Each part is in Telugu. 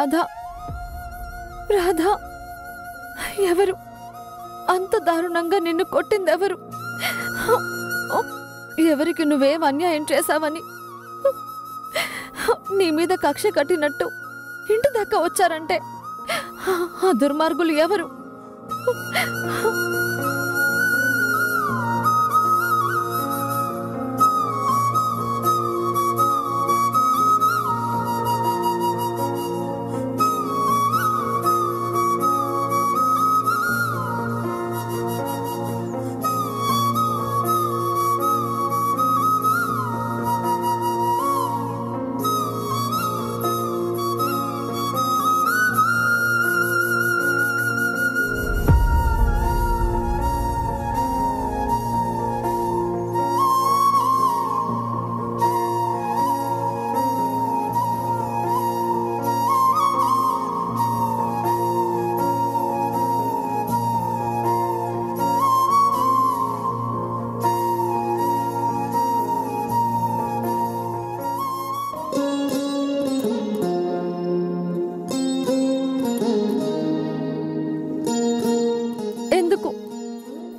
రాధా రాధా ఎవరు అంత దారుణంగా నిన్ను కొట్టిందెవరు? ఎవరికి నువ్వేం అన్యాయం చేశావని నీ మీద కక్ష కట్టినట్టు ఇంటి దాకా వచ్చారంటే ఆ దుర్మార్గులు ఎవరు?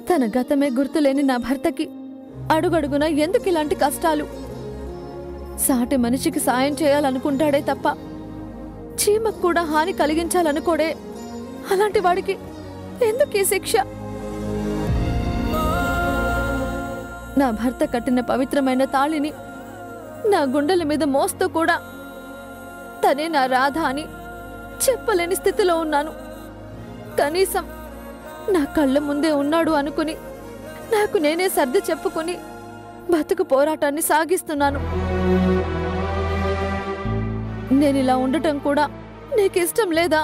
తన గతమే గుర్తులేని నా భర్తకి అడుగడుగున ఎందుకు ఇలాంటి కష్టాలు? సాటి మనిషికి సాయం చేయాలనుకుంటాడే తప్ప చీమకు కూడా హాని కలిగించాలనుకోడే. అలాంటి వాడికి ఎందుకు ఈ శిక్ష? నా భర్త కట్టిన పవిత్రమైన తాళిని నా గుండెల మీద మోస్తూ కూడా తనే నా రాధ అని చెప్పలేని స్థితిలో ఉన్నాను. కనీసం నా కళ్ళ ముందే ఉన్నాడు అనుకుని నాకు నేనే సర్ది చెప్పుకుని బతుకు పోరాటాన్ని సాగిస్తున్నాను. నేనిలా ఉండటం కూడా నీకు ఇష్టం లేదా?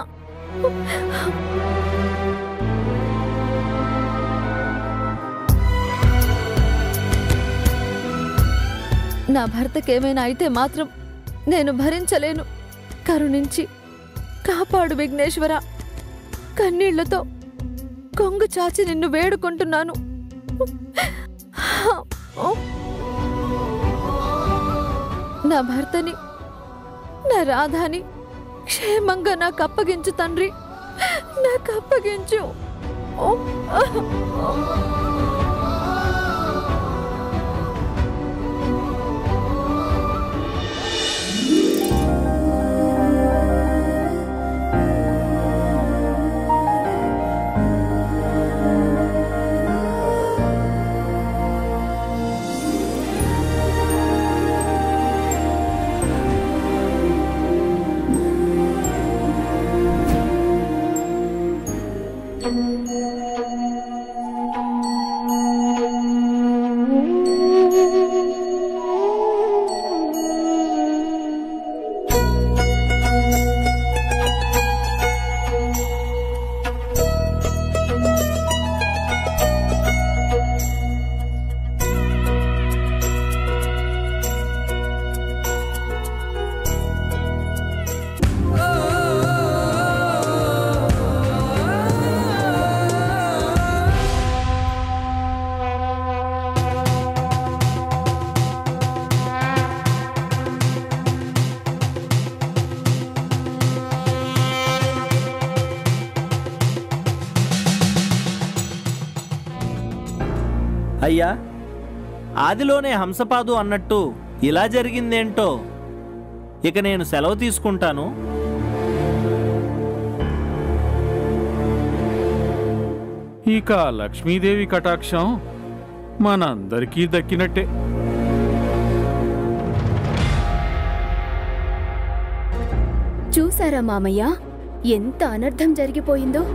నా భర్తకేమైనా అయితే మాత్రం నేను భరించలేను. కరుణించి కాపాడు విఘ్నేశ్వర. కన్నీళ్లతో కొంగు చాచి నిన్ను వేడుకుంటున్నాను. నా భర్తని, నా రాధాని క్షేమంగా నాకు అప్పగించు తండ్రి, నాకు అప్పగించు. అయ్యా, ఆదిలోనే హంసపాదు అన్నట్టు ఇలా జరిగిందేంటో. ఇక నేను సెలవు తీసుకుంటాను. ఇక లక్ష్మీదేవి కటాక్షం మనందరికీ దక్కినట్టే. చూసారా మామయ్య, ఎంత అనర్థం జరిగిపోయిందో.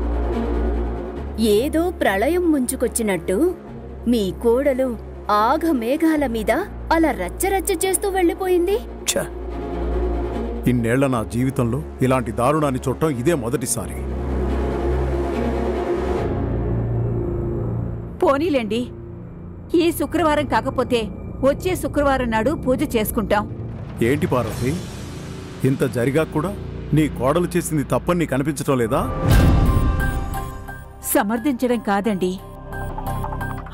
ఏదో ప్రళయం ముంచుకొచ్చినట్టు మీ కోడలు ఆఘమేఘాల మీద అలా రచ్చరచ్చ చేస్తూ వెళ్ళిపోయింది. ఇన్నేళ్ల నా జీవితంలో ఇలాంటి దారుణాన్ని చూడటం ఇదే మొదటిసారి. పోనీలేండి, ఈ శుక్రవారం కాకపోతే వచ్చే శుక్రవారం నాడు పూజ చేసుకుంటాం. ఏంటి పార్వతి, ఇంత జరిగా కూడా నీ కోడలు చేసింది తప్పని నీకు అనిపించటం లేదా? సమర్థించడం కాదండి,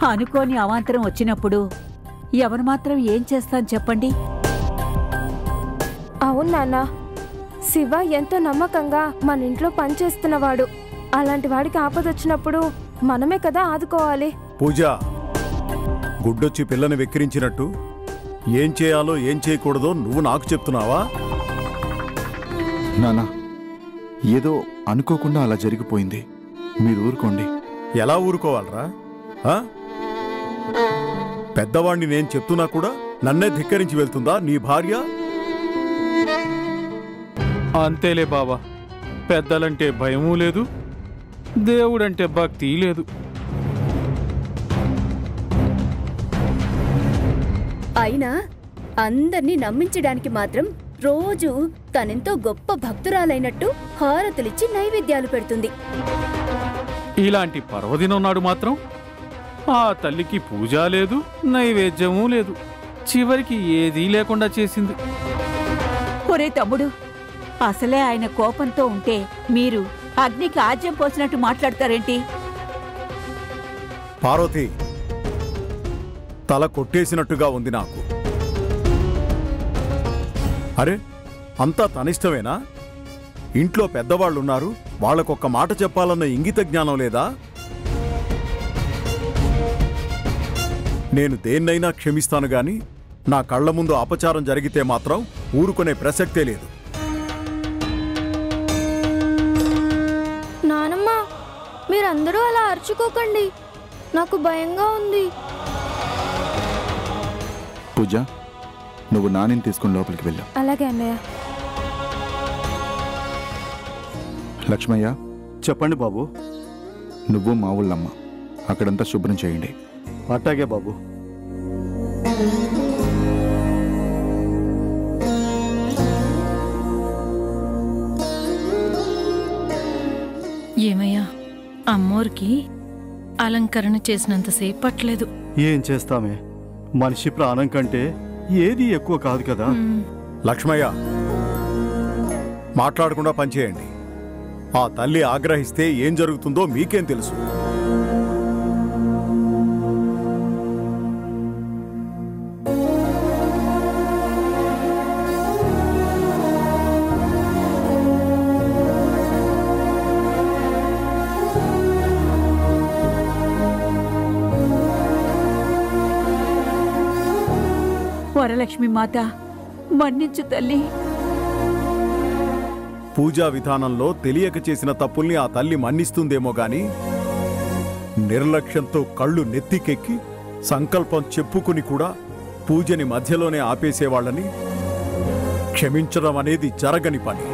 అనుకోని అవాంతరం వచ్చినప్పుడు ఎవరు మాత్రం ఏం చేస్తాను చెప్పండి. అవును నాన్న, శివ ఎంతో నమ్మకంగా మన ఇంట్లో పనిచేస్తున్నవాడు. అలాంటి వాడికి ఆపదొచ్చినప్పుడు మనమే కదా ఆదుకోవాలి. పూజ, గుడ్డొచ్చి పిల్లని వెక్కిరించినట్టు ఏం చేయాలో ఏం చేయకూడదో నువ్వు నాకు చెప్తున్నావా? నానా, ఏదో అనుకోకుండా అలా జరిగిపోయింది, మీరు ఊరుకోండి. ఎలా ఊరుకోవాలరా? ఆ? పెద్దవాణ్ణి నేను చెప్తున్నా కూడా నన్నే ధిక్కరించి వెళ్తుందా నీ భార్య? అంతేలే బావా, పెద్దలంటే భయమూ లేదు, దేవుడంటే భక్తి లేదు. అయినా అందర్నీ నమ్మించడానికి మాత్రం రోజు తనెంతో గొప్ప భక్తురాలైనట్టు హారతులిచ్చి నైవేద్యాలు పెడుతుంది. ఇలాంటి పర్వదినం నాడు మాత్రం ఆ తల్లికి పూజ లేదు, నైవేద్యమూ లేదు. చివరికి ఏదీ లేకుండా చేసింది. ఒరే తమ్ముడు, అసలే ఆయన కోపంతో ఉంటే మీరు అగ్నికి ఆజ్యం పోసినట్టు మాట్లాడతారేంటి? పార్వతి, తల కొట్టేసినట్టుగా ఉంది నాకు. అరే, అంతా తనిష్టమేనా? ఇంట్లో పెద్దవాళ్ళున్నారు, వాళ్ళకొక్క మాట చెప్పాలన్న ఇంగిత జ్ఞానం లేదా? నేను దేన్నైనా క్షమిస్తాను గాని నా కళ్ల ముందు అపచారం జరిగితే మాత్రం ఊరుకునే ప్రసక్తే లేదు. నానమ్మ, మీరందరూ అలా అరుచుకోకండి, నాకు భయంగా ఉంది. పూజ, నువ్వు నానిని తీసుకుని లోపలికి వెళ్ళావు. అలాగే అన్నయ్య. లక్ష్మయ్య, చెప్పండి బాబు. నువ్వు మా ఊళ్ళమ్మ, అక్కడంతా శుభ్రం చేయండి. అట్టాగే బాబు. ఏమయ్యా, అమ్మోరికి అలంకరణ చేసినంతసేపు పట్టలేదు. ఏం చేస్తామే, మనిషి ప్రాణం కంటే ఏది ఎక్కువ కాదు కదా. లక్ష్మయ్య, మాట్లాడకుండా పనిచేయండి. ఆ తల్లి ఆగ్రహిస్తే ఏం జరుగుతుందో మీకేం తెలుసు? వరలక్ష్మి మాత, మన్నించు తల్లి. పూజా విధానంలో తెలియక చేసిన తప్పుల్ని ఆ తల్లి మన్నిస్తుందేమో గాని నిర్లక్ష్యంతో కళ్ళు నెత్తికెక్కి సంకల్పం చెప్పుకుని కూడా పూజని మధ్యలోనే ఆపేసేవాళ్ళని క్షమించడం అనేది జరగని పని.